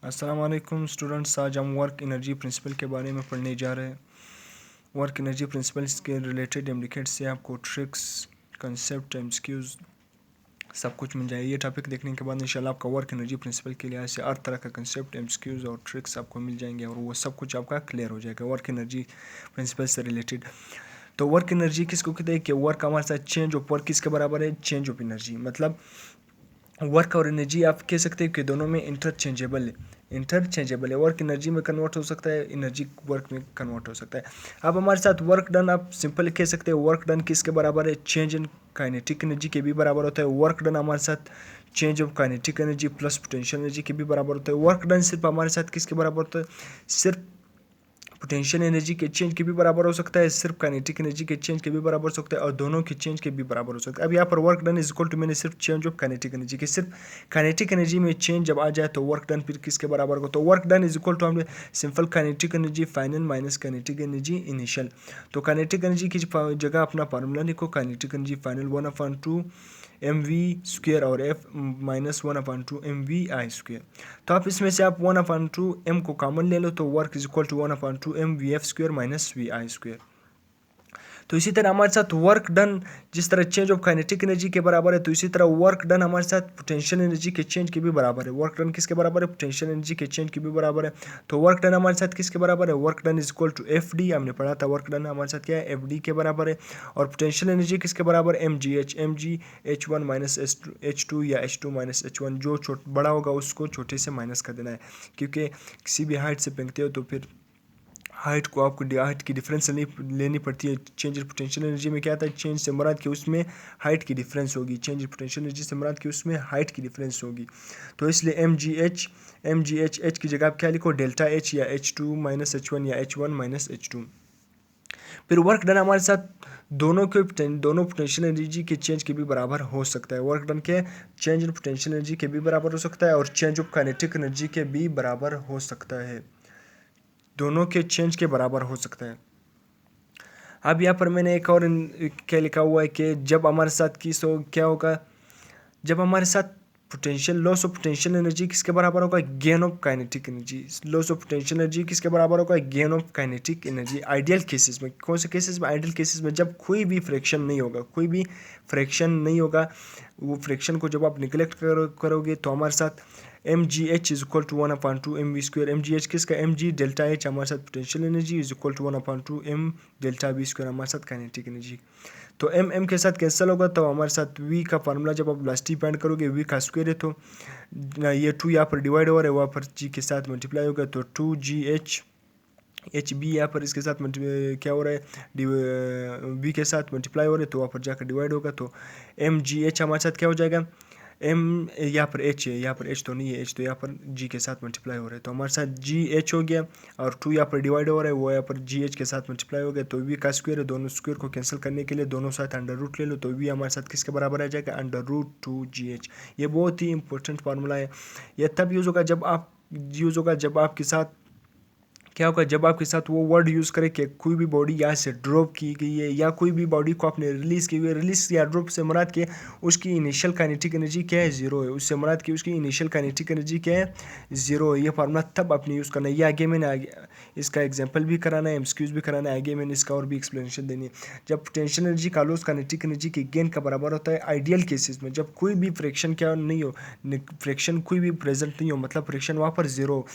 अस्सलाम वालेकुम स्टूडेंट्स। आज हम वर्क एनर्जी प्रिंसिपल के बारे में पढ़ने जा रहे हैं। वर्क एनर्जी प्रिंसिपल्स के रिलेटेड इम्प्लिकेट से आपको ट्रिक्स, कंसेप्ट, एमसीक्यूज सब कुछ मिल जाए। ये टॉपिक देखने के बाद इंशाल्लाह आपका वर्क एनर्जी प्रिंसिपल के लिहाज से हर तरह का कंसेप्ट, एमसीक्यूज और ट्रिक्स आपको मिल जाएंगे और वो सब कुछ आपका क्लियर हो जाएगा वर्क एनर्जी प्रिंसिपल से रिलेटेड। तो वर्क एनर्जी किसको कहते हैं कि वर्क हमारे साथ चेंज ऑफ वर्क किसके बराबर है? Change of energy. मतलब वर्क और एनर्जी आप कह सकते हैं कि दोनों में इंटरचेंजेबल है। वर्क एनर्जी में कन्वर्ट हो सकता है, एनर्जी वर्क में कन्वर्ट हो सकता है। अब हमारे साथ वर्क डन आप सिंपल कह सकते हैं वर्क डन किसके बराबर है? चेंज इन काइनेटिक एनर्जी के भी बराबर होता है। वर्क डन हमारे साथ change of kinetic energy plus potential energy के भी बराबर होता है। वर्क डन सिर्फ हमारे साथ किसके बराबर होता है? सिर्फ पोटेंशियल एनर्जी के चेंज के भी बराबर हो सकता है, सिर्फ काइनेटिक एनर्जी के चेंज के भी बराबर हो सकता है और दोनों के चेंज के भी बराबर हो सकता है। अब यहाँ पर work done is equal to मैंने सिर्फ चेंज ऑफ काइनेटिक एनर्जी के, सिर्फ काइनेटिक एनर्जी में चेंज जब आ जाए तो वर्क डन फिर किसके बराबर हो? तो work done is equal to हमने simple kinetic energy final minus kinetic energy initial. तो काइनेटिक एनर्जी की जगह अपना फार्मूला लिखो, काइनेटिक एनर्जी फाइनल 1/2 mv² और f -1/2 mvi²। तो आप इसमें से आप 1/2 m को कॉमन ले लो तो work is equal to 1/2 mvf² minus vi²। तो इसी तरह हमारे साथ वर्क डन जिस तरह चेंज ऑफ काइनेटिक एनर्जी के बराबर है, तो इसी तरह वर्क डन हमारे साथ पोटेंशियल एनर्जी के चेंज के भी बराबर है। वर्क डन किसके बराबर है? पोटेंशियल एनर्जी के चेंज के भी बराबर है। तो वर्क डन हमारे साथ किसके बराबर है? Work done is equal to F D. हमने पढ़ा था वर्क डन हमारे साथ क्या है? एफ डी के बराबर है। और पोटेंशियल एनर्जी किसके बराबर? M G H one minus H2 या H2 माइनस H1। जो बड़ा होगा उसको छोटे से माइनस कर देना है, क्योंकि किसी भी हाइट से फेंकते हो तो फिर हाइट को आपको हाइट की डिफरेंस लेनी पड़ती है। चेंज पोटेंशियल एनर्जी में क्या आता है? चेंज से मुराद कि उसमें हाइट की डिफरेंस होगी, चेंज पोटेंशियल एनर्जी से मुराद कि उसमें हाइट की डिफरेंस होगी। तो इसलिए एम जी एच की जगह आप क्या लिखो? डेल्टा एच या H2 माइनस H1 या H1 माइनस H2। फिर वर्क डन हमारे साथ दोनों पोटेंशियल एनर्जी के चेंज के भी बराबर हो सकता है। वर्क डन के चेंज इन पोटेंशियल एनर्जी के भी बराबर हो सकता है और चेंज ऑफ काइनेटिक एनर्जी के भी बराबर हो सकता है, दोनों के चेंज के बराबर हो सकता है। अब यहाँ पर मैंने एक और क्या लिखा हुआ है कि जब हमारे साथ क्या होगा? जब हमारे साथ potential loss of potential energy किसके बराबर होगा? Gain of kinetic energy. Loss of potential energy किसके बराबर होगा? Gain of kinetic energy. Ideal cases में, कौन से केसेस में? आइडियल केसेस में जब कोई भी फ्रैक्शन नहीं होगा, वो फ्रैक्शन को जब आप निगलेक्ट करोगे तो हमारे साथ M G H is equal to 1/2 mv²। M G H किसका? एम जी डेल्टा एच हमारे साथ potential energy is equal to 1/2 m delta v² हमारे साथ काइनेटिक एनर्जी। तो एम के साथ कैंसिल होगा तो हमारे साथ वी का फार्मूला जब आप वेलोसिटी फाइंड करोगे वी का स्क्वायर है, तो ये 2 यहाँ पर डिवाइड हो रहा है, वहाँ पर जी के साथ मल्टीप्लाई होगा तो 2gh बी यहाँ पर इसके साथ क्या हो रहा है? बी के साथ मल्टीप्लाई हो रहा है तो वहाँ पर जाकर डिवाइड होगा तो एम जी एच हमारे साथ क्या हो जाएगा? एम यहाँ पर एच है, यहाँ पर एच तो नहीं है, एच तो यहाँ पर जी के साथ मल्टीप्लाई हो रहा है तो हमारे साथ जी एच हो गया और 2 यहाँ पर डिवाइड हो रहा है, वो यहाँ पर जी एच के साथ मल्टीप्लाई हो गया तो वी का स्क्वायर है। दोनों स्क्वायर को कैंसिल करने के लिए दोनों साथ अंडर रूट ले लो तो वी हमारे साथ किसके बराबर आ जाएगा? √2gh। ये बहुत ही इंपॉर्टेंट फार्मूला है। यह तब यूज़ होगा जब आपके साथ क्या होगा? जब आपके साथ वो वर्ड यूज़ करें कि कोई भी बॉडी यहाँ से ड्रॉप की गई है या कोई भी बॉडी को आपने रिलीज़ की हुई है। रिलीज़ या ड्रॉप से मुराद के उसकी इनिशियल काइनेटिक एनर्जी क्या है? 0 है। उससे मुराद की उसकी इनिशियल काइनेटिक एनर्जी क्या है? 0 है। ये फार्मूला तब आपने यूज़ करना है। ये आगे मैंने इसका एग्जाम्पल भी कराना है, एमसीक्यूज भी कराना है, आगे मैंने इसका और भी एक्सप्लेनेशन देनी है। जब पोटेंशियल एनर्जी का लॉस काइनेटिक एनर्जी के गेन का बराबर होता है आइडियल केसेस में, जब कोई भी फ्रैक्शन क्या नहीं हो, फ्रैक्शन कोई भी प्रेजेंट नहीं हो, मतलब फ्रैक्शन वहाँ पर 0 हो,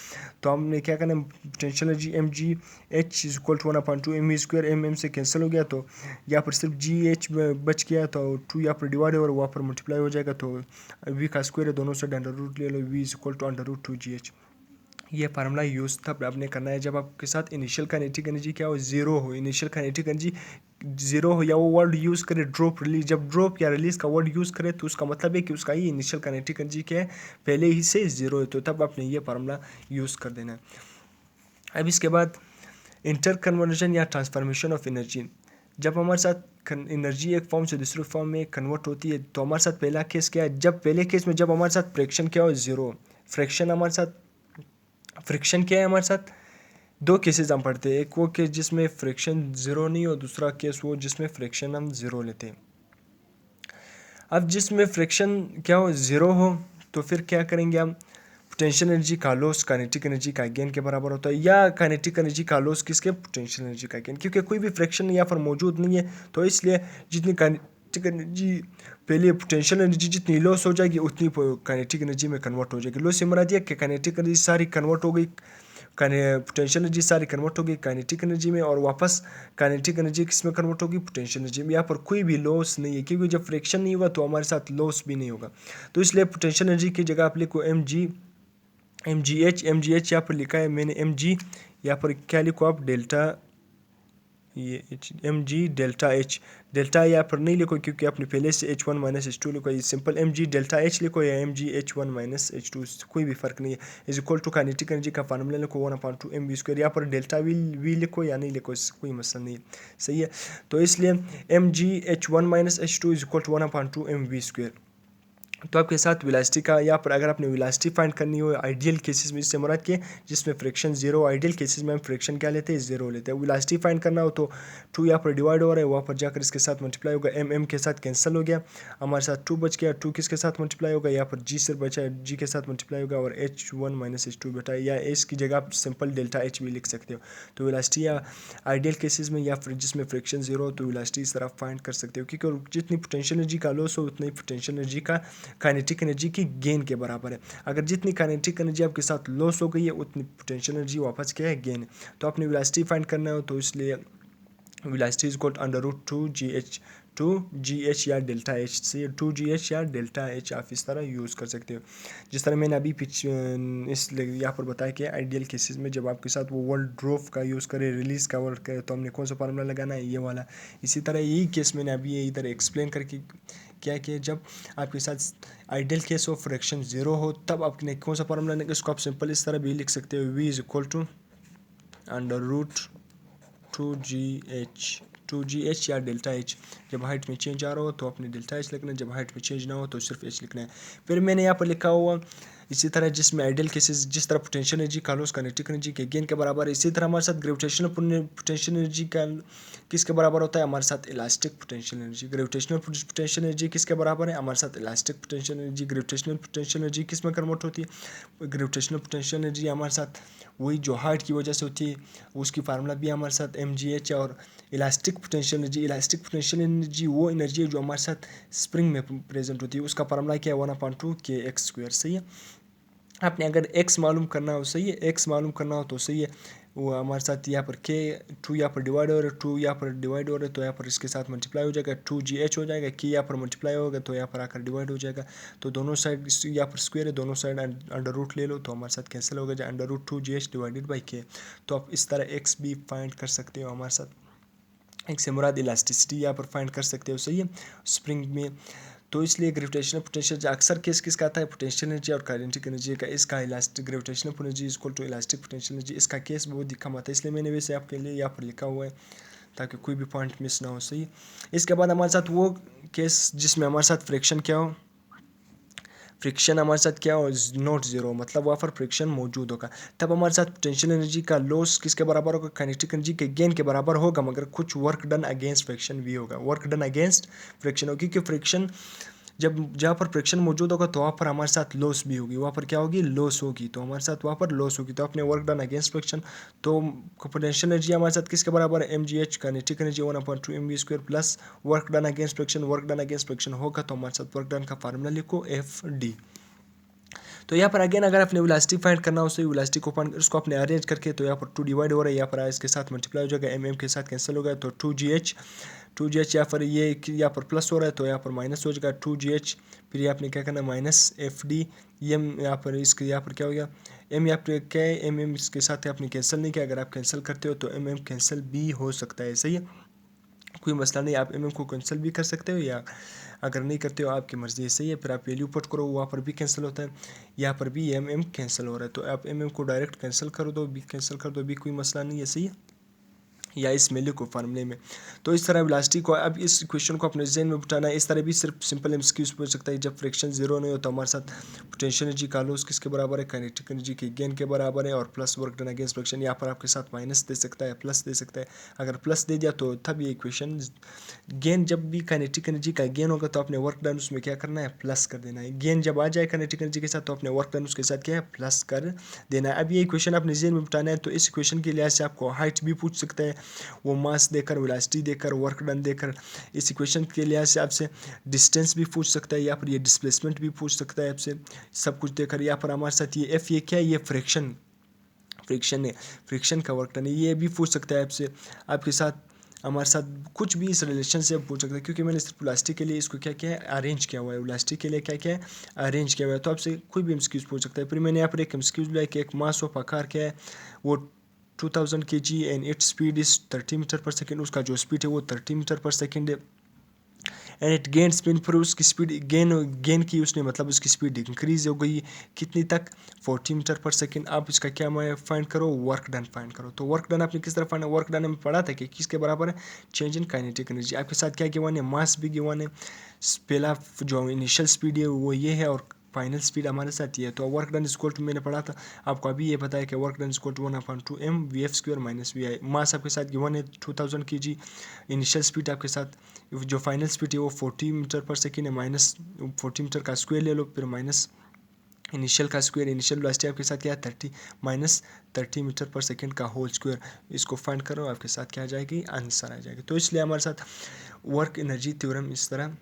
तो हमने क्या करना है? Potential energy M G H is equal to 1/2 mv²। M से कैंसिल हो गया तो यहाँ पर सिर्फ जी एच बच गया तो 2 यहाँ पर डिवाइड और वहाँ पर मल्टीप्लाई हो जाएगा तो वी का स्क्वायर है, दोनों से अंडर रूट ले लो, v is equal to √2gh। ये फार्मूला यूज़ तब आपने करना है जब आपके साथ इनिशियल काइनेटिक एनर्जी क्या हो? 0 हो। इनिशियल काइनेटिक एनर्जी 0 हो या वो वर्ड यूज़ करे ड्रॉप रिलीज, जब ड्रॉप या रिलीज का वर्ड यूज़ करे तो उसका मतलब है कि उसका ही इनिशियल काइनेटिक एनर्जी क्या है? पहले ही से 0 है, तो तब आपने ये फार्मूला यूज़ कर देना है। अब इसके बाद इंटर कन्वर्जन या ट्रांसफॉर्मेशन ऑफ एनर्जी। जब हमारे साथ एनर्जी एक फॉर्म से दूसरे फॉर्म में कन्वर्ट होती है तो हमारे साथ पहला केस क्या है? जब पहले केस में जब हमारे साथ फ्रैक्शन क्या हो? 0। फ्रिक्शन क्या है हमारे साथ? 2 केसेस हम पढ़ते हैं, एक वो केस जिसमें फ्रिक्शन 0 नहीं हो, दूसरा केस वो जिसमें फ्रिक्शन हम 0 लेते हैं। अब जिसमें फ्रिक्शन क्या हो? 0 हो तो फिर क्या करेंगे हम? पोटेंशियल एनर्जी का लॉस काइनेटिक एनर्जी का गेन के बराबर होता है, या काइनेटिक एनर्जी का लॉस किसके, पोटेंशियल एनर्जी का गेन, क्योंकि कोई भी फ्रैक्शन यहाँ पर मौजूद नहीं है। तो इसलिए जितनी काइनेटिक एनर्जी पहले पोटेंशियल एनर्जी जितनी लॉस हो जाएगी उतनी काइनेटिक एनर्जी में कन्वर्ट हो जाएगी। लॉस से मरा दिया कि काइनेटिक एनर्जी सारी कन्वर्ट हो गई, पोटेंशियल एनर्जी सारी कन्वर्ट होगी काइनेटिक एनर्जी में, और वापस काइनेटिक एनर्जी किस में कन्वर्ट होगी, पोटेंशियल एनर्जी में। यहाँ पर कोई भी लॉस नहीं है, क्योंकि जब फ्रैक्शन नहीं होगा तो हमारे साथ लॉस भी नहीं होगा। तो इसलिए पोटेंशियल एनर्जी की जगह आप लिखो एम जी एच यहाँ पर लिखा है मैंने एम जी, यहाँ पर क्या लिखो आप, डेल्टा, ये M G delta H, delta यहाँ पर नहीं लिखो क्योंकि आपने पहले से H1 माइनस H2 लिखो, ये simple M G delta H लिखो या M G H1 minus H2, कोई भी फर्क नहीं है। Is equal to kinetic energy का फार्मूला लिखो 1/2 mv², यहाँ पर डेल्टा वी लिखो या नहीं लिखो, कोई मसला नहीं है, सही है। तो इसलिए M G H1 minus H2 is equal to 1/2 mv²। तो आपके साथ वेलोसिटी का यहाँ पर अगर आपने वेलोसिटी फाइंड करनी हो आइडियल केसेस में, इससे मुराद के जिसमें फ्रिक्शन जीरो, आइडियल केसेस में हम फ्रिक्शन क्या लेते हैं, जीरो लेते हैं। वेलोसिटी फाइंड करना हो तो 2 यहाँ पर डिवाइड हो रहा है, वहाँ पर जाकर इसके साथ मल्टीप्लाई होगा, एम के साथ कैंसिल हो गया, हमारे साथ 2 बच गया, 2 किसके साथ मल्टीप्लाई होगा, यहाँ पर जी से बचा, जी के साथ मल्टीप्लाई होगा, और H1 माइनस H2 बेटा, या एच की जगह आप सिंपल डेल्टा एच भी लिख सकते हो। तो वेलोसिटी या आइडियल केसेस में या फिर जिसमें फ्रिक्शन जीरो हो तो वेलोसिटी इस तरह फाइंड कर सकते हो, क्योंकि जितनी पोटेंशियल एनर्जी का लॉस हो उतनी पोटेंशियल एनर्जी का काइनेटिक एनर्जी की गेन के बराबर है। अगर जितनी काइनेटिक एनर्जी आपके साथ लॉस हो गई है उतनी पोटेंशियल एनर्जी वापस क्या है, गेन है। तो आपने वेलोसिटी फाइंड करना हो तो इसलिए velocity is equal to G H या डेल्टा एच से, 2gh या डेल्टा एच आप इस तरह यूज़ कर सकते हो। जिस तरह मैंने अभी इस यहाँ पर बताया कि आइडियल केसेस में जब आपके साथ वो वर्ल्ड ड्रॉप का यूज़ करे, रिलीज़ का वर्ड करे, तो हमने कौन सा फार्मूला लगाना है, ये वाला। इसी तरह यही केस मैंने अभी ये इधर एक्सप्लेन करके क्या कि जब आपके साथ ideal case of fraction zero हो तब आपने कौन सा फार्मूला लेंगे, इसको आप सिंपल इस तरह भी लिख सकते हो, v is equal to two G H या डेल्टा एच। जब हाइट में चेंज आ रहा हो तो आपने डेल्टा एच लिखना है, जब हाइट में चेंज ना हो तो सिर्फ एच लिखना है। फिर मैंने यहाँ पर लिखा हुआ इसी तरह जिसमें आइडियल केसेस जिस तरह पोटेंशियल एनर्जी का लॉस काइनेटिक एनर्जी के गेन के बराबर है, इसी तरह हमारे साथ ग्रेविटेशनल पोटेंशियल एनर्जी का किसके बराबर होता है, हमारे साथ elastic potential energy. Gravitational potential energy किसके बराबर है, हमारे साथ elastic potential energy. Gravitational potential energy किस में कन्वर्ट होती है, ग्रेविटेशनल पोटेंशियल एनर्जी हमारे साथ वही जो हार्ट की वजह से होती है उसकी फार्मूला भी हमारे साथ mgh। और इलास्टिक पोटेंशियल एनर्जी वो एनर्जी है जो हमारे साथ स्प्रिंग में प्रेजेंट होती है, उसका फार्मूला क्या है, 1/2 kx², सही है। आपने अगर x मालूम करना हो, सही है, x मालूम करना हो तो सही है, वो हमारे साथ यहाँ पर k 2 यहाँ पर डिवाइड हो रहा है, 2 यहाँ पर डिवाइड हो रहा है तो यहाँ पर इसके साथ मल्टीप्लाई हो जाएगा, 2gh हो जाएगा, k यहाँ पर मल्टीप्लाई होगा तो यहाँ पर आकर डिवाइड हो जाएगा। तो दोनों साइड यहाँ पर स्क्वायर है, दोनों साइड अंडर रूट ले लो तो हमारे साथ कैंसिल होगा, जो under root 2gh divided by k। तो आप इस तरह x भी फाइंड कर सकते हो हमारे साथ। एक से मुराद इलास्टिसिटी यहाँ पर फाइंड कर सकते हो, सही है, स्प्रिंग में। तो इसलिए ग्रेविटेशनल पोटेंशियल अक्सर केस किसका आता है, पोटेंशियल एनर्जी और काइनेटिक एनर्जी का। इसका elastic gravitational energy is equal to elastic potential energy, इसका केस बहुत दिखा आता है, इसलिए मैंने वैसे आपके लिए यहाँ पर लिखा हुआ है ताकि कोई भी पॉइंट मिस ना हो, सही। इसके बाद हमारे साथ वो केस जिसमें हमारे साथ फ्रिक्शन क्या हो, फ्रिक्शन हमारे साथ क्या हो, नॉट जीरो, मतलब वहाँ पर फ्रिक्शन मौजूद होगा, तब हमारे साथ पोटेंशियल एनर्जी का लॉस किसके बराबर होगा, काइनेटिक एनर्जी के गेन के बराबर होगा, मगर कुछ वर्क डन अगेंस्ट फ्रिक्शन भी होगा, वर्क डन अगेंस्ट फ्रिक्शन होगी, क्योंकि फ्रिक्शन जब जहाँ पर फ्रिक्शन मौजूद होगा तो वहाँ पर हमारे साथ लॉस भी होगी, वहाँ पर क्या होगी, लॉस होगी, तो हमारे साथ वहाँ पर लॉस होगी। तो अपने वर्क डन अगेंस्ट फ्रिक्शन, तो पोटेंशियल एनर्जी हमारे साथ किसके बराबर है, mgh, kinetic energy 1/2 mv² plus work done against friction. Work done against friction होगा तो हमारे साथ वर्क डन का फार्मूला लिखो FD। तो यहाँ पर अगेन अगर आपने वेलोसिटी फाइंड करना हो तो वेलोसिटी को फाइंड उसको आपने अरेंज करके, तो यहाँ पर 2 डिवाइड हो रहा है, यहाँ पर इसके साथ मल्टीप्लाई हो जाएगा, mm के साथ कैंसिल हो गया तो 2gh यहाँ पर ये यहाँ पर प्लस हो रहा है तो यहाँ पर माइनस हो जाएगा 2gh। फिर आपने क्या करना, माइनस FD, m यहाँ पर इसके यहाँ पर क्या हो गया, m यहाँ पर क्या है, mm इसके साथ आपने कैंसिल नहीं किया, अगर आप कैंसिल करते हो तो mm कैंसिल भी हो सकता है, सही है, कोई मसला नहीं, आप mm को कैंसिल भी कर सकते हो या अगर नहीं करते हो आपकी मर्जी है, सही है। फिर आप वैल्यू पुट करो, वहाँ पर भी कैंसिल होता है, यहाँ पर भी mm कैंसिल हो रहा है, तो आप mm को डायरेक्ट कैंसिल कर दो, भी कैंसिल कर दो, भी कोई मसला नहीं है, सही है। या इस मेले को फार्मूले में। तो इस तरह वेलोसिटी को, अब इस इक्वेशन को अपने जहन में बिठाना है। इस तरह भी सिर्फ सिंपल एमसीक्यूज पूछ सकता है। जब फ्रिक्शन जीरो नहीं होता हमारे साथ पोटेंशियल एनर्जी का लॉस किसके बराबर है, काइनेटिक एनर्जी के गेन के बराबर है, और plus work done against friction. यहाँ पर आपके साथ माइनस दे सकता है, प्लस दे सकता है। अगर प्लस दे दिया तो तब ये इक्वेशन गेन, जब भी काइनेटिक एनर्जी का गेन होगा तो आपने वर्क डन उसमें क्या करना है, प्लस कर देना है। गेन जब आ जाए काइनेटिक एनर्जी के साथ तो अपने वर्क डन उसके साथ क्या है, प्लस कर देना है। अब ये इक्वेशन अपने जेन में बिठाना है। तो इस इक्वेशन के लिहाज से आपको हाइट भी पूछ सकता है, वो मास देकर, वेलोसिटी देकर, वर्क डन देकर। इस इक्वेशन के लिहाज से आपसे डिस्टेंस भी पूछ सकता है, या फिर ये डिस्प्लेसमेंट भी पूछ सकता है आपसे, सब कुछ देकर। यहाँ पर हमारे साथ ये एफ, ये क्या है, ये फ्रिक्शन है, फ्रिक्शन का वर्क डन है, ये भी पूछ सकता है आपसे। आपके साथ हमारे साथ कुछ भी इस रिलेशन से पूछ सकता है, क्योंकि मैंने सिर्फ वेलोसिटी के लिए इसको क्या किया है, अरेंज किया हुआ है। वेलोसिटी के लिए क्या किया है, अरेंज किया हुआ है। तो आपसे कोई भी एमसीक्यूज पूछ सकता है। फिर मैंने यहाँ पर एक एमसीक्यूज लिया कि एक मास ऑफ आकार क्या है, वो 2000 kg and it's speed is 30 meter per second. उसका जो स्पीड है वो 30 मीटर पर सेकेंड है। एंड इट गेन स्पिन, पर उसकी स्पीड गेन की उसने, मतलब उसकी स्पीड इंक्रीज हो गई कितनी तक, 40 मीटर पर सेकेंड। आप इसका क्या फाइंड करो, वर्क डन फाइंड करो। तो वर्क डन आपने किस तरह फाइंड, वर्क डन में पढ़ा था कि किसके बराबर है, चेंज इन काइनेटिक एनर्जी। आपके साथ क्या गिवन है, मास भी गिवन है, पहला जो इनिशियल स्पीड है वो ये है, और फाइनल स्पीड हमारे साथ ये है। तो वर्क डन इक्वल टू, मैंने पढ़ा था आपको अभी ये पता है कि work done equal to 1/2 mvf² minus we i. Mass आपके साथ गिवन है 2000 kg, इनिशियल स्पीड आपके साथ, जो फाइनल स्पीड है वो 40 मीटर पर सेकेंड है, माइनस 40 मीटर का स्क्वायर ले लो, फिर माइनस इनिशियल का स्क्वायर, इनिशियल वेलोसिटी आपके साथ क्या है 30 माइनस 30 मीटर पर सेकेंड का होल स्क्वायर। इसको फाइंड करो, आपके साथ क्या आ जाएगी, आंसर आ जाएगी। तो इसलिए हमारे साथ वर्क एनर्जी थ्योरम इस तरह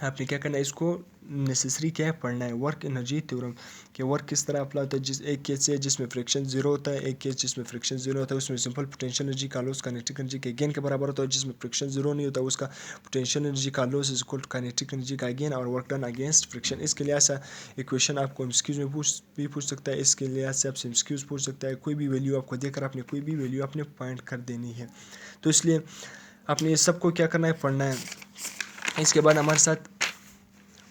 आपने क्या करना है, इसको नेसेसरी क्या है, पढ़ना है। वर्क एनर्जी थ्योरम कि वर्क किस तरह अप्लाई होता है। जिस एक केस से जिसमें फ्रिक्शन जीरो होता है, एक केस जिसमें फ्रिक्शन जीरो होता है उसमें सिंपल पोटेंशियल एनर्जी का लॉस काइनेटिक एनर्जी के गेन के बराबर होता है। जिसमें फ्रिक्शन जीरो नहीं होता उसका पोटेंशियल एनर्जी का loss is equal to kinetic energy का गेन और वर्क डन अगेंस्ट फ्रिक्शन। इसके लिहाज से इक्वेशन आपको एमसीक्यूज में पूछ सकता है। इसके लिहाज से आपसे एमसीक्यूज पूछ सकता है। कोई भी वैल्यू आपको देकर आपने कोई भी वैल्यू आपने फाइंड कर देनी है। तो इसलिए आपने ये सबको क्या करना है, पढ़ना है। इसके बाद हमारे साथ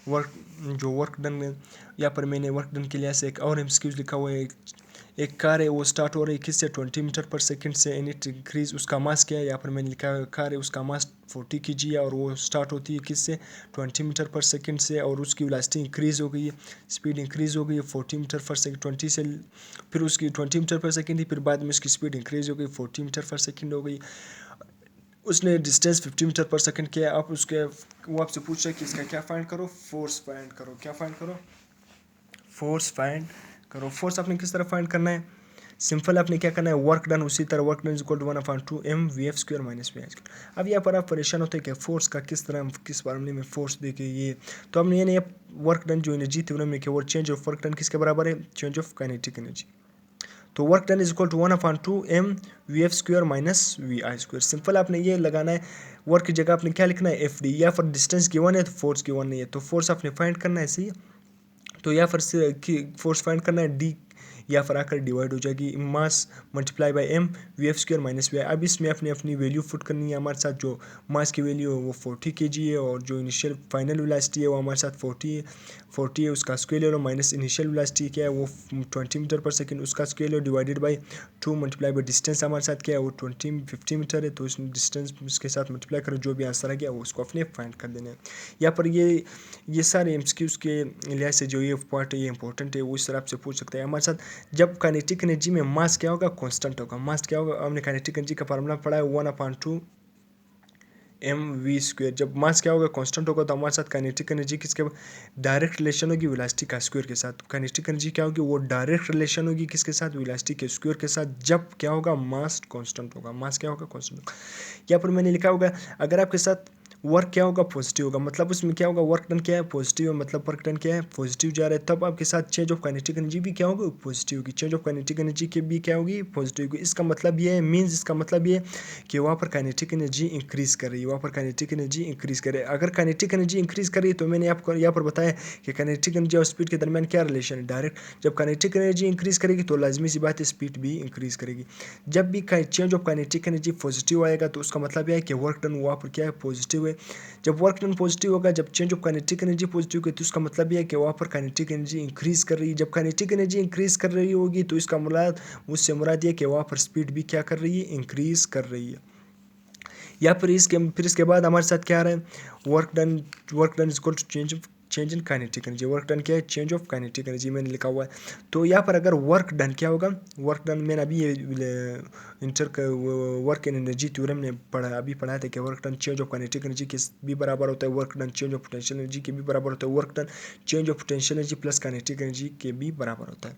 वर्क डन में, यहाँ पर मैंने वर्क डन के लिए से एक और एमसीक्यूज लिखा हुआ है। एक कार है वो स्टार्ट हो रही है किससे, 20 मीटर पर सेकंड से, एंड इट इंक्रीज, उसका मास क्या है, यहाँ पर मैंने लिखा है कार है उसका मास 40 kg है, और वो स्टार्ट होती है किससे, 20 मीटर पर सेकंड से, और उसकी वेलोसिटी इंक्रीज हो गई है, स्पीड इंक्रीज हो गई है 40 मीटर पर सेकंड, 20 से फिर उसकी 20 मीटर पर सेकंड ही, फिर बाद में उसकी स्पीड इंक्रीज हो गई 40 मीटर पर सेकंड हो गई। उसने डिस्टेंस 50 मीटर पर सेकंड किया। आप उसके वो आपसे पूछ रहे कि इसका क्या फाइंड करो, फोर्स फाइंड करो। क्या फाइंड करो, फोर्स फाइंड करो। फोर्स आपने किस तरह फाइंड करना है, सिंपल आपने क्या करना है, वर्क डन उसी तरह, work done is equal to 1/2 mvf² minus we i. अब यहाँ पर आप परेशान होते हैं कि फोर्स का किस तरह, किस मामले में फोर्स देखिए ये। तो हमने ये वर्क डन जो एनर्जी थ्योरम में कि वो चेंज ऑफ वर्क डन किसके बराबर है, चेंज ऑफ काइनेटिक एनर्जी। तो work done is equal to 1/2 mvf² minus we I square. Simple आपने ये लगाना है, वर्क की जगह आपने क्या लिखना है, एफ डी। या फिर डिस्टेंस गिवन है तो फोर्स गिवन नहीं है, तो फोर्स आपने फाइंड करना है, सही। तो या फिर फोर्स फाइंड करना है डी, या फिर आकर डिवाइड हो जाएगी मास मल्टीप्लाई बाय एम वी/² माइनस वी आई। अब इसमें अपनी अपनी वैल्यू पुट करनी है। हमारे साथ जो मास की वैल्यू है वो 40 kg है, और जो इनिशियल फाइनल वेलोसिटी है वो हमारे साथ 40 है, उसका स्क्वायर ले लो, माइनस इनिशियल वेलोसिटी क्या है वो 20 मीटर पर सेकंड, उसका square low, divided by 2 multiply by distance हमारे साथ क्या है वो 50 मीटर है, तो इस डिस्टेंस उसके साथ मल्टीप्लाई करो, जो भी आंसर आ गया वो उसको अपने फाइंड कर देना है। यहाँ पर ये सारे एमसीक्यूज के लिहाज से जो ये पार्ट है ये इंपॉर्टेंट है, वो इस तरह आपसे पूछ सकता है। हमारे साथ जब काइनेटिक एनर्जी में मास क्या होगा, कांस्टेंट होगा। मास क्या होगा, हमने काइनेटिक एनर्जी का फार्मूला पढ़ा है 1/2 mv²। जब मास क्या होगा, कांस्टेंट होगा, तो हमारे साथ काइनेटिक एनर्जी किसके डायरेक्ट रिलेशन होगी, वेलोसिटी का स्क्वायर के साथ। काइनेटिक एनर्जी क्या होगी, वो डायरेक्ट रिलेशन होगी किसके साथ, वेलोसिटी के स्क्वायर के साथ, जब क्या होगा, मास कांस्टेंट होगा। मास क्या होगा, कांस्टेंट होगा। यहाँ पर मैंने लिखा होगा अगर आपके साथ वर्क क्या होगा, पॉजिटिव होगा, मतलब उसमें क्या होगा, वर्क डन क्या है, पॉजिटिव है, मतलब वर्क डन क्या है, पॉजिटिव जा रहा है, तब आपके साथ चेंज ऑफ काइनेटिक एनर्जी भी क्या होगी, पॉजिटिव होगी। चेंज ऑफ काइनेटिक एनर्जी की भी क्या होगी, पॉजिटिव होगी। इसका मतलब ये है, मीन्स इसका मतलब ये कि वहाँ पर काइनेटिक एनर्जी इंक्रीज कर रही है, वहाँ पर काइनेटिक एनर्जी इंक्रीज कर रही है। अगर काइनेटिक एनर्जी इंक्रीज कर रही है तो मैंने आपको यहाँ पर बताया कि काइनेटिक एनर्जी और स्पीड के दरमियान क्या रिलेशन है, डायरेक्ट। जब काइनेटिक एनर्जी इंक्रीज करेगी तो लाजमी सी बात है स्पीड भी इंक्रीज करेगी। जब भी change of kinetic energy positive आएगा तो उसका मतलब यह है कि वर्क डन वहाँ पर क्या है, पॉजिटिव है। है। जब वर्क डन पॉजिटिव होगा, जब change of kinetic energy positive होगी तो इसका मतलब ये है कि वहाँ पर काइनेटिक एनर्जी इंक्रीज़ कर रही है। जब काइनेटिक एनर्जी इंक्रीज़ कर रही होगी तो इसका मुराद उससे मुराद ये कि वहाँ पर स्पीड भी क्या कर रही है, इंक्रीज़ कर रही है। या फिर इसके बाद हमारे साथ क्या आ रहा है, work done is equal to change in kinetic energy. Work done क्या है, चेंज ऑफ काइनेटिक एनर्जी मैंने लिखा हुआ है। तो यहाँ पर अगर वर्क डन क्या होगा, वर्क डन मैंने अभी ये वर्क इन एनर्जी थ्योरम में पढ़ाया था कि work done change of kinetic energy के भी बराबर होता है, work done change of potential energy के भी बराबर होता है, work done change of potential energy plus kinetic energy के भी बराबर होता है।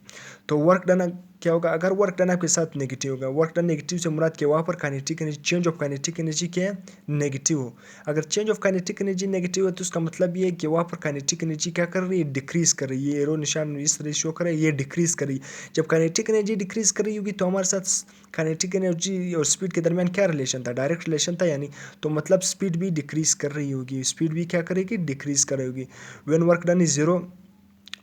तो वर्क डन क्या होगा, अगर वर्क डन आपके साथ नेगेटिव होगा, वर्क डन नेगेटिव से मुराद के वहाँ पर kinetic energy, change of kinetic energy क्या है, नेगेटिव हो। अगर change of kinetic energy negative है तो उसका मतलब ये है कि वहाँ पर काइनेटिक एनर्जी क्या कर रही है, डिक्रीज कर रही है। एरो निशान इस तरह शो कर रहा है, ये डिक्रीज कर रही है। जब काइनेटिक एनर्जी डिक्रीज कर रही होगी तो हमारे साथ काइनेटिक एनर्जी और स्पीड के दरमियान क्या रिलेशन था, डायरेक्ट रिलेशन था यानी, तो मतलब स्पीड भी डिक्रीज कर रही होगी, स्पीड भी क्या करेगी, डिक्रीज कर रही होगी। When work done is zero,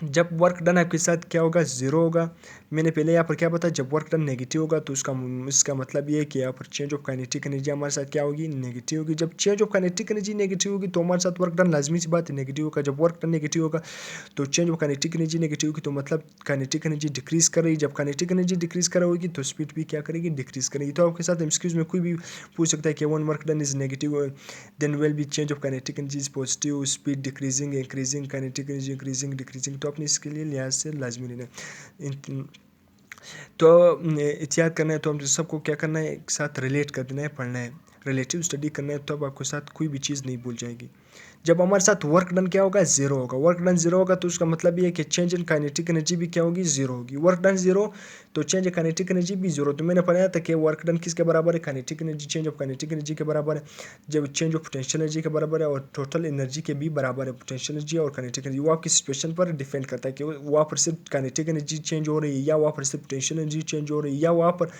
जब वर्क डन आपके साथ क्या होगा, जीरो होगा। मैंने पहले यहाँ पर क्या बताया, जब वर्क डन नेगेटिव होगा तो इसका मतलब ये है कि यहाँ पर चेंज ऑफ काइनेटिक एनर्जी हमारे साथ क्या होगी, नेगेटिव होगी। जब change of kinetic energy negative होगी तो हमारे साथ वर्क डन लाजमी सी बात है नेगेटिव होगा। जब वर्क डन नेगेटिव होगा तो change of kinetic energy negative होगी, तो मतलब काइनेटिक एनर्जी डिक्रीज कर रही है। जब काइनेटिक एनर्जी डिक्रीज कर रही होगी तो स्पीड भी क्या करेगी, डिक्रीज करेगी। तो आपके साथ एमसीक्यूज में कोई भी पूछ सकता है कि when work done is negative then will be change of kinetic energy is positive, speed decreasing increasing, kinetic energy increasing decreasing. तो अपने इसके लिए लिहाज से लाजमी लेना। तो याद करना है तो हम सबको क्या करना है, एक साथ रिलेट कर देना है, पढ़ना है, रिलेटिव स्टडी करना है, तो अब आपके साथ कोई भी चीज़ नहीं भूल जाएगी। जब हमारे साथ वर्क डन क्या होगा, जीरो होगा। वर्क डन जीरो होगा तो उसका मतलब ये है कि चेंज इन काइनेटिक एनर्जी भी क्या होगी, जीरो होगी। वर्क डन जीरो तो चेंज इन काइनेटिक एनर्जी भी जीरो। तो मैंने पढ़ाया था कि वर्क डन किसके बराबर है, kinetic energy, change of kinetic energy के बराबर है। जब चेंज ऑफ पोटेंशियल एनर्जी के बराबर है और टोटल एनर्जी के भी बराबर है, पोटेंशियल एनर्जी और काइनेटिक एनर्जी। वो आपकी सिचुएशन पर डिपेंड करता है कि वहाँ पर सिर्फ काइनेटिक एनर्जी चेंज हो रही है या वहाँ पर सिर्फ पोटेंशियल एनर्जी चेंज हो रही है, या वहाँ पर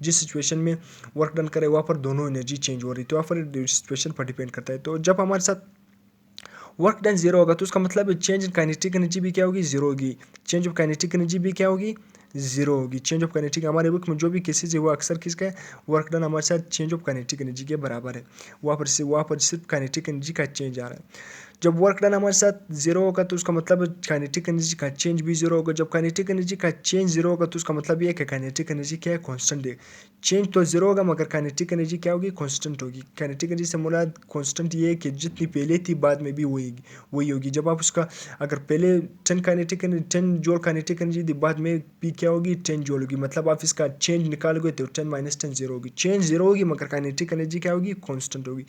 जिस सिचुएशन में वर्क डन करे वहाँ पर दोनों एनर्जी चेंज हो रही है। तो वहाँ पर सिचुएशन पर डिपेंड करता है। तो जब हमारे साथ वर्क डन जीरो होगा तो उसका मतलब चेंज इन काइनेटिक एनर्जी भी क्या होगी, जीरो होगी। चेंज ऑफ काइनेटिक एनर्जी भी क्या होगी, जीरो होगी। चेंज ऑफ काइनेटिक हमारे बुक में जो भी केसेस है वो अक्सर किसका है, वर्क डन हमारे साथ चेंज ऑफ काइनेटिक एनर्जी के बराबर है। वहाँ पर सिर्फ काइनेटिक एनर्जी का चेंज आ रहा है। जब वर्क डन हमारे साथ जीरो होगा तो उसका मतलब काइनेटिक एनर्जी का चेंज भी जीरो होगा। जब काइनेटिक एनर्जी का चेंज जीरो होगा तो उसका मतलब ये है कि काइनेटिक एनर्जी क्या है, कांस्टेंट है। चेंज तो जीरो होगा मगर काइनेटिक एनर्जी क्या होगी, कांस्टेंट होगी। काइनेटिक एनर्जी से मुराद कांस्टेंट ये है कि जितनी पहले थी बाद में भी वही होगी। जब आप उसका अगर पहले 10 जूल काइनेटिक एनर्जी थी, बाद में भी क्या होगी, 10 जूल होगी। मतलब आप इसका चेंज निकालोगे तो 10 - 10 जीरो होगी। चेंज जीरो होगी मगर काइनेटिक एनर्जी क्या होगी, कांस्टेंट होगी।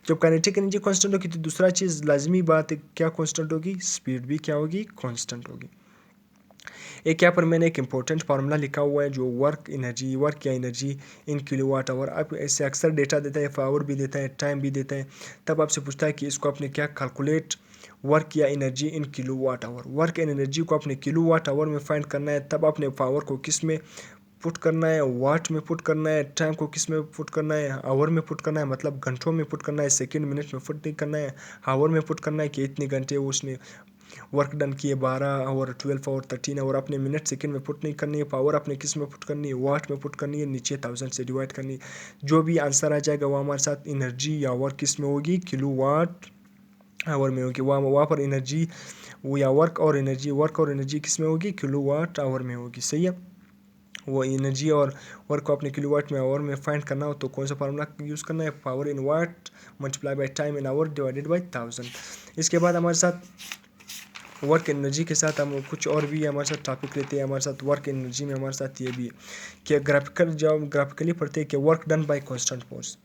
जब काइनेटिक एनर्जी कांस्टेंट होगी तो दूसरा चीज़ लाजमी बात है, क्या कांस्टेंट होगी, स्पीड भी क्या होगी, कांस्टेंट होगी। एक यहाँ पर मैंने एक इंपॉर्टेंट फार्मूला लिखा हुआ है जो वर्क या एनर्जी इन किलोवाट आवर। आप ऐसे अक्सर डेटा देता है, पावर भी देता है, टाइम भी देता है, तब आपसे पूछता है कि इसको आपने क्या कैलकुलेट वर्क या energy in kilowatt hour. Work and energy को अपने किलोवाट आवर में फाइंड करना है, तब आपने पावर को किस में पुट करना है, वाट में पुट करना है, टाइम को किस में पुट करना है, आवर में पुट करना है, मतलब घंटों में पुट करना है, सेकंड मिनट में पुट नहीं करना है, आवर में पुट करना है कि इतने घंटे उसने वर्क डन किए, 12 आवर, 12 आवर, 13 आवर। अपने मिनट सेकंड में पुट नहीं करनी है, पावर अपने किस में पुट करनी है, वाट में पुट करनी है, नीचे 1000 से डिवाइड करनी है। जो भी आंसर आ जाएगा वो हमारे साथ एनर्जी या वर्क किस में होगी, किलोवाट आवर में होगी। वहाँ पर एनर्जी वो या वर्क और एनर्जी किस में होगी, किलोवाट आवर में होगी। सही है। वो एनर्जी और वर्क को अपने किलोवाट में आवर में फाइंड करना हो तो कौन सा फार्मूला यूज़ करना है, power in watt multiply by time in hour divided by 1000। इसके बाद हमारे साथ वर्क एनर्जी के साथ हम कुछ और भी हमारे साथ टॉपिक लेते हैं। हमारे साथ वर्क एनर्जी में हमारे साथ ये भी है कि ग्राफिकली पढ़ते हैं कि work done by constant force.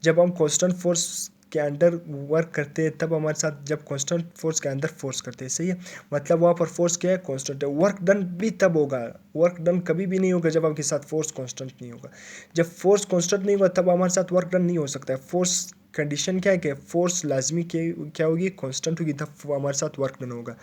जब हम कांस्टेंट फोर्स के अंडर वर्क करते हैं तब हमारे साथ, जब कांस्टेंट फोर्स के अंदर फोर्स करते हैं, सही है, मतलब वहाँ पर फोर्स क्या है, कांस्टेंट है। वर्क डन भी तब होगा, वर्क डन कभी भी नहीं होगा जब आपके साथ फोर्स कांस्टेंट नहीं होगा। जब फोर्स कांस्टेंट नहीं होगा तब हमारे साथ वर्क डन नहीं हो सकता है। फोर्स कंडीशन क्या है कि फोर्स लाजमी क्या होगी, कांस्टेंट होगी, तब हमारे साथ वर्क डन होगा।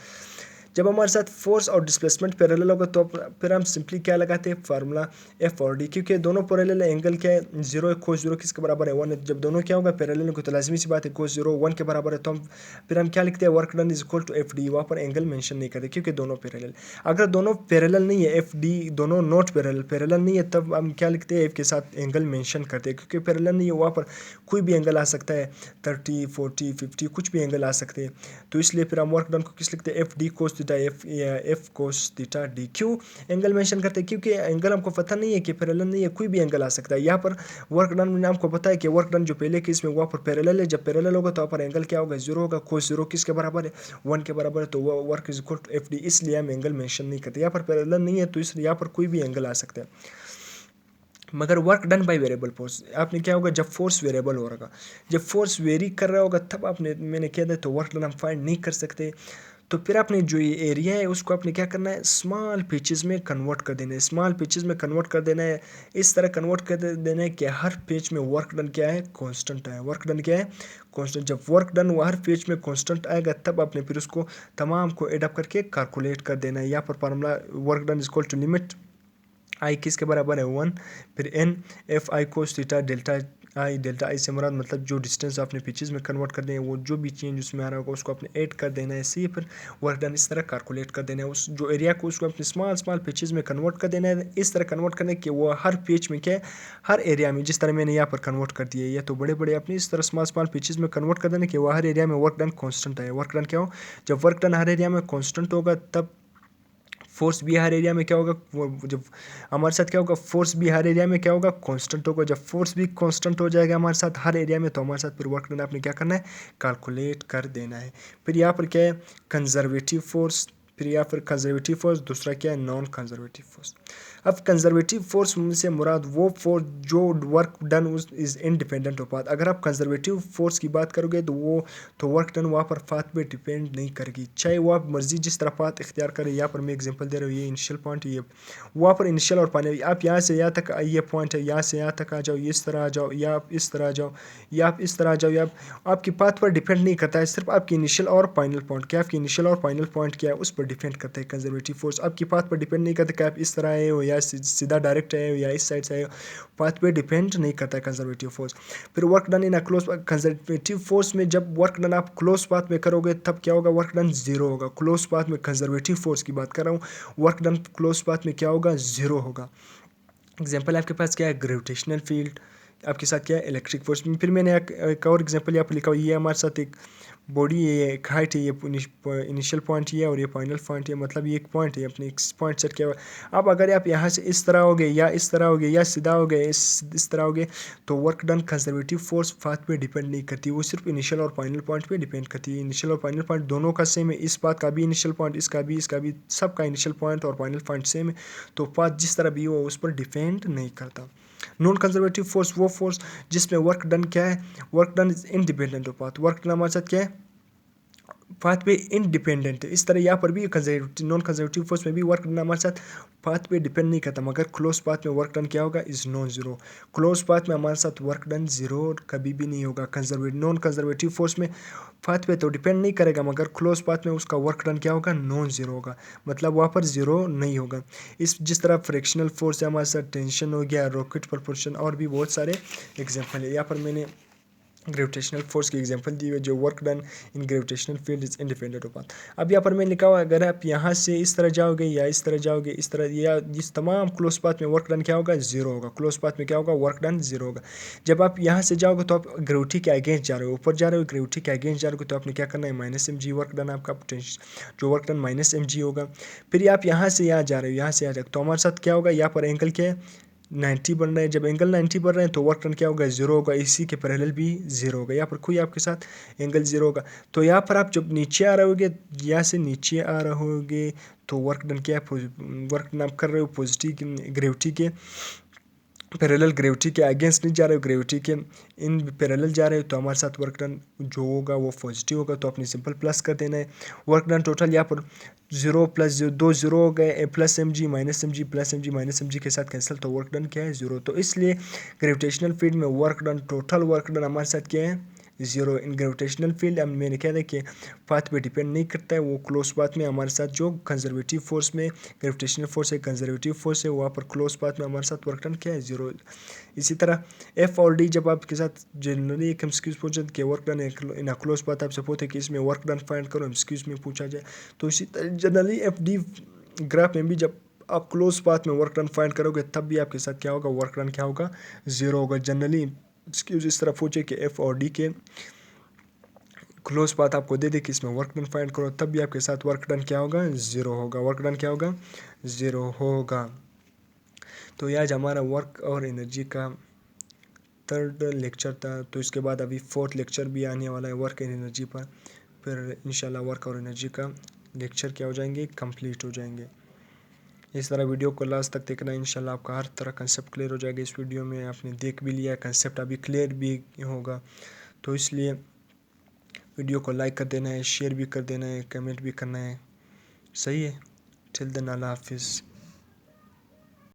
जब हमारे साथ फोर्स और डिस्प्लेसमेंट पैरेलल होगा तो फिर हम सिंपली क्या लगाते हैं, फार्मूला एफ और डी, क्योंकि दोनों पैरेलल है, एंगल क्या है 0 है, कोस 0 किसके बराबर है 1 है। जब दोनों क्या होगा पैरेलल को तो लाजमी सी बात है कोस 0 1 के बराबर है, तो हम फिर हम क्या लिखते हैं, work done is equal to F D. वहाँ पर एंगल मेंशन नहीं करते क्योंकि दोनों पैरेलल। अगर दोनों पैरेलल नहीं है, एफ डी दोनों नॉट पैरेलल नहीं है, तब हम क्या लिखते हैं, एफ के साथ एंगल मेंशन करते हैं, क्योंकि पैरेलल नहीं है वहाँ पर कोई भी एंगल आ सकता है, 30 40 50 कुछ भी एंगल आ सकते हैं। तो इसलिए फिर हम वर्क डन को किस लिखते हैं, F d cos theta, F cos theta D. क्यों एंगल मेंशन करते हैं, क्योंकि एंगल हमको पता नहीं है कि पैरेलल नहीं है, कोई भी एंगल आ सकता है। यहाँ पर वर्क डन में हमको पता है कि वर्क डन जो पहले केस में वहाँ पर पैरेलल है, जब पैरेलल होगा तो वहाँ पर एंगल क्या होगा 0 होगा, कोस 0 किसके बराबर है 1 के बराबर है, तो वो work is equal to F D. इसलिए हम एंगल मेंशन नहीं करते, यहाँ पर पैरेलल नहीं है तो इसलिए यहाँ पर कोई भी एंगल आ सकता है। मगर work done by variable force, आपने क्या होगा, जब फोर्स वेरिएबल हो रहा, जब फोर्स वेरी कर रहा होगा तब आपने मैंने कह दिया तो वर्क डन हम फाइंड नहीं कर सकते। तो फिर आपने जो ये एरिया है उसको आपने क्या करना है, स्मॉल पिचेस में कन्वर्ट कर देना है, स्मॉल पिचेस में कन्वर्ट कर देना है। इस तरह कन्वर्ट कर देना है कि हर पेज में वर्क डन क्या है, कांस्टेंट है। वर्क डन क्या है, कांस्टेंट। जब वर्क डन हर पेज में कांस्टेंट आएगा तब आपने फिर उसको तमाम को एड अप करके कैलकुलेट कर देना है। यहाँ पर formula work done is equal to limit i किसके बराबर है 1, फिर n f i cos theta delta i से मुराद मतलब जो डिस्टेंस आपने पिचेस में कन्वर्ट कर दें, वो जो भी चेंज उसमें आ रहा होगा उसको आपने ऐड कर देना है। सी फिर वर्क डन इस तरह कैलकुलेट कर देना है, उस जो एरिया को उसको अपने स्मॉल पिचेस में कन्वर्ट कर देना है। इस तरह कन्वर्ट करने के वो हर पेज में क्या है, हर एरिया में जिस तरह मैंने यहाँ पर कन्वर्ट कर दिया है, तो बड़े बड़े अपने इस तरह स्मॉल पिचेस में कन्वर्ट कर देने के वो हर एरिया में वर्क डन कॉन्स्टेंट है। वर्क डन क्या हो, जब वर्क डन हर एरिया में कॉन्स्टेंट होगा तब फोर्स भी हर एरिया में क्या होगा, वो जब हमारे साथ क्या होगा, फोर्स भी हर एरिया में क्या होगा, कांस्टेंट होगा। जब फोर्स भी कांस्टेंट हो जाएगा हमारे साथ हर एरिया में, तो हमारे साथ फिर वर्क डन आपने क्या करना है, कैलकुलेट कर देना है। फिर यहाँ पर क्या है, कंजर्वेटिव फोर्स, फिर यहाँ पर कंजर्वेटिव फोर्स, दूसरा क्या है, नॉन कंजर्वेटिव फोर्स। अब कंजर्वेटिव फोर्स से मुराद वो फोर्स जो work done is independent of path. अगर आप कंजर्वेटिव फोर्स की बात करोगे तो वो तो वर्क डन वहाँ पर पाथ पे डिपेंड नहीं करेगी, चाहे वो आप मर्जी जिस तरह पाथ इख्तियार करें। यहाँ पर मैं एग्जांपल दे रहा हूँ, ये इनिशियल पॉइंट, ये वहाँ पर इनिशियल और फाइनल, आप यहाँ से यहाँ तक ये पॉइंट है, यहाँ से यहाँ तक आ जाओ, इस तरह आ जाओ, या आप इस तरह आ जाओ, या आप इस तरह आ जाओ, या आपकी पाथ पर डिपेंड नहीं करता है, सिर्फ आपकी इनिशियल और फाइनल पॉइंट क्या, आपकी इनिशियल और फाइनल पॉइंट क्या है उस पर डिपेंड करता है। कंजर्वेटिव फोर्स आपकी पाथ पर डिपेंड नहीं करता कि आप इस तरह आए हो या सीधा डायरेक्ट आए हो या इस साइड से आए हो, पाथ पे डिपेंड नहीं करता है कंजर्वेटिव फोर्स। फिर work done in a close, conservative force में जब वर्क डन आप क्लोज पाथ में करोगे तब क्या होगा, वर्क डन 0 होगा। क्लोज पाथ में कंजर्वेटिव फोर्स की बात कर रहा हूँ, वर्क डन क्लोज पाथ में क्या होगा, 0 होगा। एग्जाम्पल आपके पास क्या है, ग्रेविटेशनल फील्ड, आपके साथ क्या है, इलेक्ट्रिक फोर्स। फिर मैंने एक और एग्जांपल यहाँ पर लिखा हुआ, ये हमारे साथ एक बॉडी है, ये एक हाइट है, ये इनिशियल पॉइंट ये और ये फाइनल पॉइंट है, मतलब ये एक पॉइंट है, अपने एक पॉइंट सेट किया हुआ। अब अगर आप यहाँ से इस तरह हो गए या इस तरह हो गए या सीधा हो गए इस तरह हो गए, तो work done conservative force path पे डिपेंड नहीं करती, वो सिर्फ इनिशियल और फाइनल पॉइंट पे डिपेंड करती है। इनिशियल और फाइनल पॉइंट दोनों का सेम है, इस पाथ का भी इनिशियल पॉइंट, इसका भी सबका इनिशियल पॉइंट और फाइनल पॉइंट सेम है, तो पाथ जिस तरह भी हो उस पर डिपेंड नहीं करता। नॉन कंजर्वेटिव फोर्स वो फोर्स जिसमें वर्क डन क्या है, work done is independent of path. Work done हमारे साथ क्या है, पाथ पे इंडिपेंडेंट है। इस तरह यहाँ पर भी कंजर्वेटिव नॉन कंजर्वेटिव फोर्स में भी वर्क डन हमारे साथ पाथ पे डिपेंड नहीं करता, मगर क्लोज पाथ में वर्क डन क्या होगा, is non zero. Close path में हमारे साथ वर्क डन 0 कभी भी नहीं होगा। नॉन कंजर्वेटिव फोर्स में पाथ पे तो डिपेंड नहीं करेगा, मगर क्लोज पाथ में उसका वर्क डन क्या होगा, नॉन जीरो होगा, मतलब वहाँ पर 0 नहीं होगा। जिस तरह फ्रिक्शनल फोर्स है हमारे साथ, टेंशन हो गया, रॉकेट प्रपोर्शन, और भी बहुत सारे एग्जाम्पल है। यहाँ पर मैंने ग्रेविटेशनल फोर्स की एग्जांपल दी हुई, जो work done in gravitational field is independent of path. अब यहाँ पर मैं लिखा हुआ, अगर आप यहाँ से इस तरह जाओगे या इस तरह जाओगे, इस तरह या इस तमाम क्लोज पाथ में वर्क डन क्या होगा, 0 होगा। क्लोज पाथ में क्या होगा, वर्क डन 0 होगा। जब आप यहाँ से जाओगे तो आप ग्रेविटी के अगेंस्ट जा रहे हो, ऊपर जा रहे हो, ग्रेविटी के अगेंस्ट जा रहे हो, तो आपने क्या करना है, -mg वर्क डन आपका पोटेंशियल जो वर्क डन -mg होगा। फिर आप यहाँ से यहाँ जा रहे हो, यहाँ से यहाँ जा, तो हमारे साथ क्या होगा, यहाँ पर एंगल क्या है, 90 बन रहे हैं। जब एंगल 90 बन रहे हैं तो वर्क डन क्या होगा, 0 होगा। इसी के पैरेलल भी 0 होगा, यहाँ पर कोई आपके साथ एंगल 0 होगा। तो यहाँ पर आप जब नीचे आ रहे होगे, यहाँ से नीचे आ रहे होगे, तो वर्क डन क्या है, वर्क डन आप कर रहे हो पॉजिटिव ग्रेविटी के पैरेलल, ग्रेविटी के अगेंस्ट नहीं जा रहे हो, ग्रेविटी के इन पैरेलल जा रहे हो, तो हमारे साथ वर्क डन जो होगा वो पॉजिटिव होगा, तो अपनी सिंपल प्लस कर देना है। वर्क डन टोटल यहाँ पर 0 + 2 0 हो गए, +mg -mg +mg -mg के साथ कैंसिल, तो वर्क डन क्या है, 0। तो इसलिए ग्रेविटेशनल फील्ड में work done total work done हमारे साथ क्या है, ज़ीरो इन ग्रेविटेशनल फील्ड। मैंने कहा था कि पाथ पे डिपेंड नहीं करता है, वो क्लोज पाथ में हमारे साथ जो कंजर्वेटिव फोर्स में ग्रेविटेशनल फोर्स है, कंजर्वेटिव फोर्स है, वहाँ पर क्लोज पाथ में हमारे साथ वर्क डन क्या है, ज़ीरो। इसी तरह एफ और डी जब आपके साथ जनरली एक एमसीक्यूज पूछे कि work done in a close path, आपसे पूछे कि इसमें वर्क डन फाइंड करो, एमसीक्यूज में पूछा जाए, तो इसी तरह जनरली एफ डी ग्राफ में भी जब आप क्लोज पाथ में वर्क डन फाइंड करोगे तब भी आपके साथ क्या होगा, वर्क डन क्या होगा, ज़ीरो होगा। जनरली एक्सक्यूज इस तरह पूछे कि एफ और डी के क्लोज पाथ आपको दे दे कि इसमें वर्क डन फाइंड करो, तब भी आपके साथ वर्क डन क्या होगा, ज़ीरो होगा। वर्क डन क्या होगा, ज़ीरो होगा। तो यह आज हमारा वर्क और एनर्जी का थर्ड लेक्चर था। तो इसके बाद अभी फोर्थ लेक्चर भी आने वाला है वर्क एंड एनर्जी पर, फिर इंशाल्लाह वर्क और एनर्जी का लेक्चर क्या हो जाएंगे, कंप्लीट हो जाएंगे। इस तरह वीडियो को लास्ट तक देखना, इंशाल्लाह आपका हर तरह कंसेप्ट क्लियर हो जाएगा। इस वीडियो में आपने देख भी लिया, कंसेप्ट अभी क्लियर भी होगा, तो इसलिए वीडियो को लाइक कर देना है, शेयर भी कर देना है, कमेंट भी करना है। सही है। टिल देन अल्लाह हाफिज़।